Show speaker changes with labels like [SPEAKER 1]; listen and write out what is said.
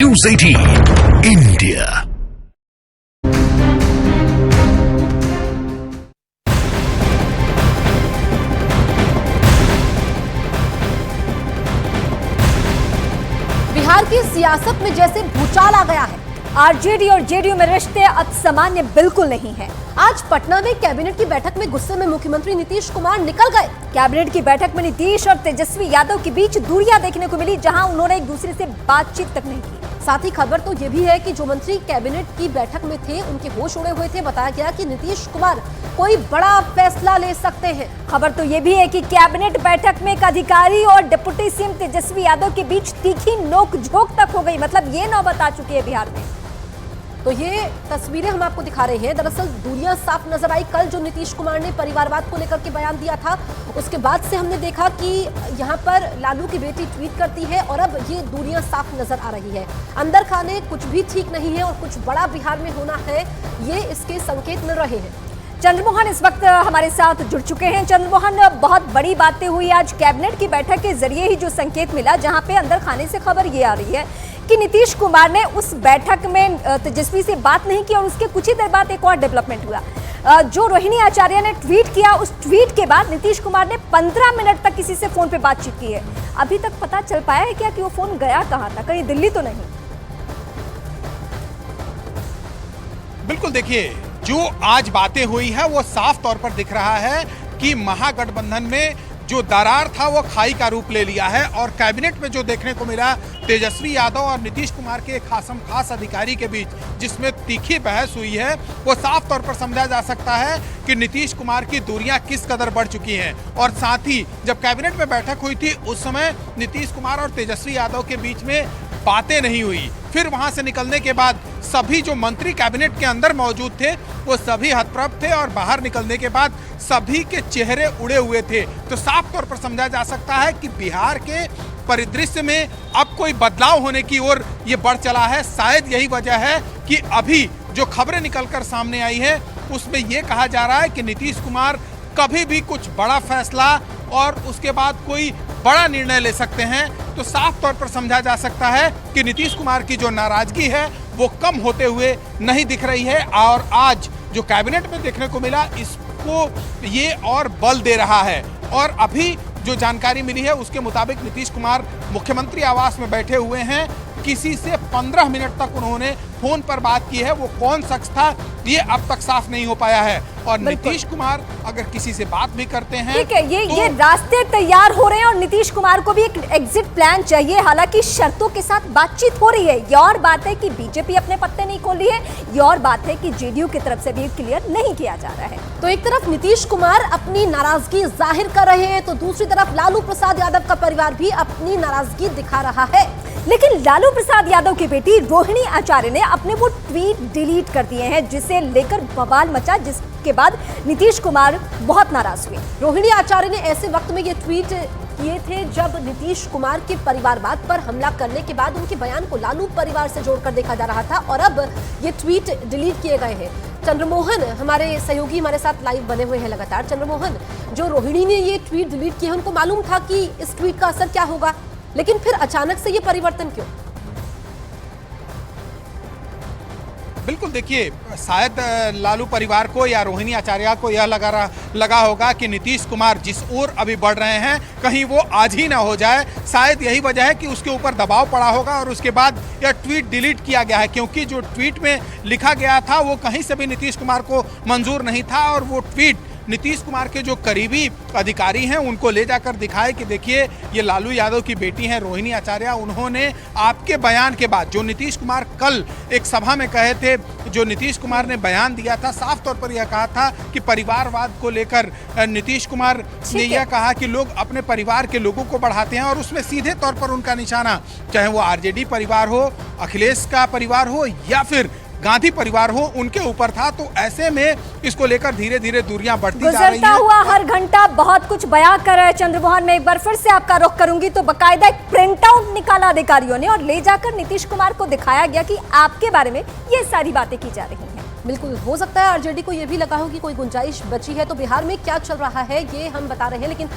[SPEAKER 1] News 18 India।
[SPEAKER 2] Bihar की सियासत में जैसे भूचाल आ गया है। आरजेडी और जेडीयू में रिश्ते अब सामान्य बिल्कुल नहीं है। आज पटना में कैबिनेट की बैठक में गुस्से में मुख्यमंत्री नीतीश कुमार निकल गए। कैबिनेट की बैठक में नीतीश और तेजस्वी यादव के बीच दूरियां देखने को मिली, जहां उन्होंने एक दूसरे से बातचीत तक नहीं की। साथ ही खबर तो ये भी है कि जो मंत्री कैबिनेट की बैठक में थे उनके होश उड़े हुए थे। बताया गया कि नीतीश कुमार कोई बड़ा फैसला ले सकते हैं। खबर तो ये भी है कि कैबिनेट बैठक में एक अधिकारी और डिप्टी सीएम तेजस्वी यादव के बीच तीखी नोकझोंक तक हो गई। मतलब ये नौबत आ चुकी है बिहार में। तो ये तस्वीरें हम आपको दिखा रहे हैं। दरअसल दूरियां साफ नजर आई। कल जो नीतीश कुमार ने परिवारवाद को लेकर के बयान दिया था, उसके बाद से हमने देखा कि यहाँ पर लालू की बेटी ट्वीट करती है और अब ये दूरियां साफ नजर आ रही है। अंदर खाने कुछ भी ठीक नहीं है और कुछ बड़ा बिहार में होना है, ये इसके संकेत मिल रहे हैं। चंद्रमोहन इस वक्त हमारे साथ जुड़ चुके हैं। चंद्रमोहन, बहुत बड़ी बातें हुई आज कैबिनेट की बैठक के जरिए ही जो संकेत मिला, जहां पे अंदर खाने से खबर ये आ रही है कि नीतीश कुमार ने उस बैठक में तेजस्वी से बात नहीं की और उसके कुछ ही देर बाद एक और डेवलपमेंट हुआ। जो रोहिणी आचार्य ने ट्वीट किया, उस ट्वीट के बाद नीतीश कुमार ने 15 मिनट तक किसी से फोन पे बातचीत की है। अभी तक पता चल पाया है क्या कि वो फोन गया कहां था? कहीं दिल्ली तो नहीं?
[SPEAKER 3] बिल्कुल, देखिए, जो आज बातें हुई है वो साफ तौर पर दिख रहा है कि महागठबंधन में जो दरार था वो खाई का रूप ले लिया है। और कैबिनेट में जो देखने को मिला तेजस्वी यादव और नीतीश कुमार के एक खास अधिकारी के बीच जिसमें तीखी बहस हुई है, वो साफ तौर पर समझा जा सकता है कि नीतीश कुमार की दूरियां किस कदर बढ़ चुकी हैं। और साथ ही जब कैबिनेट में बैठक हुई थी उस समय नीतीश कुमार और तेजस्वी यादव के बीच में बातें नहीं हुई। फिर वहां से निकलने के बाद सभी जो मंत्री कैबिनेट के अंदर मौजूद थे वो सभी हतप्रभ थे और बाहर निकलने के बाद सभी के चेहरे उड़े हुए थे। तो साफ तौर पर समझा जा सकता है कि बिहार के परिदृश्य में अब कोई बदलाव होने की ओर ये बढ़ चला है। शायद यही वजह है कि अभी जो खबरें निकलकर सामने आई है उसमें ये कहा जा रहा है कि नीतीश कुमार कभी भी कुछ बड़ा फैसला और उसके बाद कोई बड़ा निर्णय ले सकते हैं। तो साफ तौर पर समझा जा सकता है कि नीतीश कुमार की जो नाराजगी है वो कम होते हुए नहीं दिख रही है। और आज जो कैबिनेट में देखने को मिला इसको ये और बल दे रहा है। और अभी जो जानकारी मिली है उसके मुताबिक नीतीश कुमार मुख्यमंत्री आवास में बैठे हुए हैं। किसी से 15 मिनट तक उन्होंने फोन पर बात की है। वो कौन शख्स था ये अब तक साफ नहीं हो पाया है। और नीतीश कुमार अगर किसी से बात भी करते हैं,
[SPEAKER 2] ठीक है, ये रास्ते तैयार हो रहे हैं और नीतीश कुमार को भी एक एग्जिट प्लान चाहिए। हालांकि शर्तों के साथ बातचीत हो रही है। ये और बात है कि बीजेपी अपने पत्ते नहीं खोल रही है, ये और बात है कि जेडीयू की तरफ से भी क्लियर नहीं किया जा रहा है। तो एक तरफ नीतीश कुमार अपनी नाराजगी जाहिर कर रहे हैं तो दूसरी तरफ लालू प्रसाद यादव का परिवार भी अपनी नाराजगी दिखा रहा है। लेकिन लालू प्रसाद यादव की बेटी रोहिणी आचार्य ने अपने वो ट्वीट डिलीट कर दिए हैं, जिसे लेकर बवाल मचा, जिसके बाद नीतीश कुमार बहुत नाराज हुए। रोहिणी आचार्य ने ऐसे वक्त में ये ट्वीट किए थे जब नीतीश कुमार के परिवारवाद पर हमला करने के बाद उनके बयान को लालू परिवार से जोड़कर देखा जा रहा था और अब ये ट्वीट डिलीट किए गए हैं। चंद्रमोहन हमारे सहयोगी हमारे साथ लाइव बने हुए हैं लगातार। चंद्रमोहन, जो रोहिणी ने ये ट्वीट डिलीट किया, उनको मालूम था कि इस ट्वीट का असर क्या होगा, लेकिन फिर अचानक से ये परिवर्तन क्यों?
[SPEAKER 3] बिल्कुल, देखिए, शायद लालू परिवार को या रोहिणी आचार्य को यह लगा होगा कि नीतीश कुमार जिस ओर अभी बढ़ रहे हैं कहीं वो आज ही ना हो जाए। शायद यही वजह है कि उसके ऊपर दबाव पड़ा होगा और उसके बाद यह ट्वीट डिलीट किया गया है। क्योंकि जो ट्वीट में लिखा गया था वो कहीं से भी नीतीश कुमार को मंजूर नहीं था और वो ट्वीट नीतीश कुमार के जो करीबी अधिकारी हैं उनको ले जाकर दिखाए कि देखिए ये लालू यादव की बेटी हैं रोहिणी आचार्य। उन्होंने आपके बयान के बाद जो नीतीश कुमार कल एक सभा में कहे थे, जो नीतीश कुमार ने बयान दिया था, साफ तौर पर यह कहा था कि परिवारवाद को लेकर नीतीश कुमार ने यह कहा कि लोग अपने परिवार के लोगों को बढ़ाते हैं और उसमें सीधे तौर पर उनका निशाना, चाहे वो आरजेडी परिवार हो, अखिलेश का परिवार हो या फिर गांधी परिवार हो, उनके ऊपर था। तो ऐसे में इसको लेकर धीरे धीरे दूरियां बढ़ती जा रही हैं।
[SPEAKER 2] गुजरता हुआ हर घंटा बहुत कुछ बयां कर रहा है चंद्रमोहन। मैं एक बार फिर से आपका रुख करूंगी तो बकायदा एक प्रिंट आउट निकाला अधिकारियों ने और ले जाकर नीतीश कुमार को दिखाया गया कि आपके बारे में ये सारी बातें की जा रही हैं। बिल्कुल हो सकता है आरजेडी को ये भी लगा हो कि कोई गुंजाइश बची है। तो बिहार में क्या चल रहा है ये हम बता रहे हैं, लेकिन